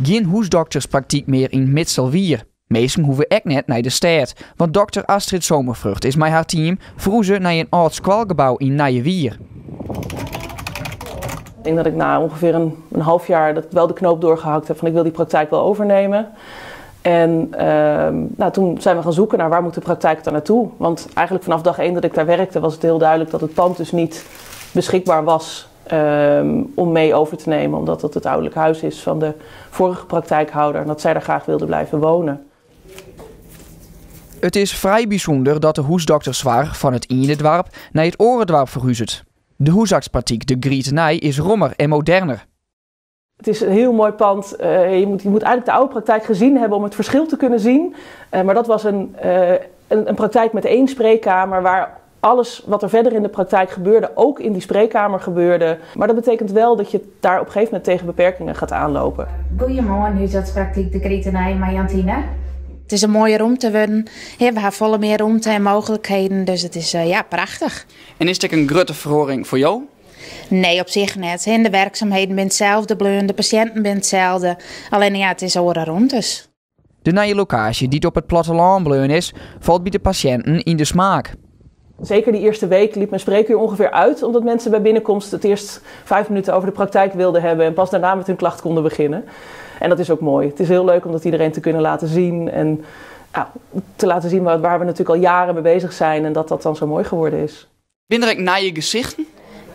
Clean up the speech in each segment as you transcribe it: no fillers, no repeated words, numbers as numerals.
Geen hoesdokterspraktijk meer in Midselwier. Meesten hoeven echt net naar de stad, want dokter Astrid Zomervrucht is met haar team vroeger naar een oud squalgebouw in Nijewier. Ik denk dat ik na ongeveer een half jaar dat ik wel de knoop doorgehakt heb van ik wil die praktijk wel overnemen. En toen zijn we gaan zoeken naar waar moet de praktijk dan naartoe. Want eigenlijk vanaf dag 1 dat ik daar werkte was het heel duidelijk dat het pand dus niet beschikbaar was om mee over te nemen. Omdat het ouderlijk huis is van de vorige praktijkhouder en dat zij daar graag wilde blijven wonen. Het is vrij bijzonder dat de hoesdokterswaar van het ene dorp naar het andere dorp verhuizet. De hoesartspraktijk de Grietenij is rommer en moderner. Het is een heel mooi pand. Je moet eigenlijk de oude praktijk gezien hebben om het verschil te kunnen zien. Maar dat was een praktijk met 1 spreekkamer waar alles wat er verder in de praktijk gebeurde ook in die spreekkamer gebeurde. Maar dat betekent wel dat je daar op een gegeven moment tegen beperkingen gaat aanlopen. Goedemorgen, huisartspraktijk de Grietenij, Marjantine. Het is een mooie ruimte. We hebben volle meer ruimte en mogelijkheden, dus het is prachtig. En is dit een grote verhoring voor jou? Nee, op zich net. De werkzaamheden zijn hetzelfde, de patiënten zijn hetzelfde. Alleen het is andere ruimtes. De nieuwe locatie die op het platteland bleun is, valt bij de patiënten in de smaak. Zeker die eerste week liep mijn spreekuur ongeveer uit, omdat mensen bij binnenkomst het eerst 5 minuten over de praktijk wilden hebben en pas daarna met hun klacht konden beginnen. En dat is ook mooi. Het is heel leuk om dat iedereen te kunnen laten zien en te laten zien waar we natuurlijk al jaren mee bezig zijn en dat dan zo mooi geworden is. Binnen ik naar je gezichten?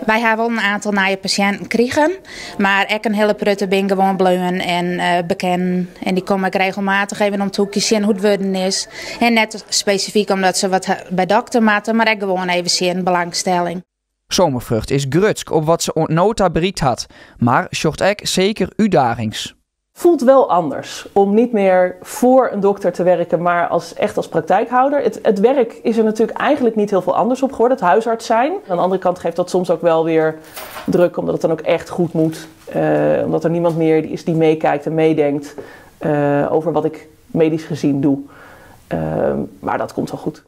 Wij hebben wel een aantal nieuwe patiënten gekregen, maar ik een hele prutte ben gewoon bleun en bekend. En die kom ik regelmatig even om te hoekje zien hoe het worden is. En net specifiek omdat ze wat bij dokter maten, maar ik gewoon even zien belangstelling. Zomervrucht is grutsk op wat ze nota bereikt had, maar zocht ik zeker uitdagings. Voelt wel anders om niet meer voor een dokter te werken, maar echt als praktijkhouder. Het werk is er natuurlijk eigenlijk niet heel veel anders op geworden, het huisarts zijn. Aan de andere kant geeft dat soms ook wel weer druk, omdat het dan ook echt goed moet. Omdat er niemand meer is die meekijkt en meedenkt over wat ik medisch gezien doe. Maar dat komt wel goed.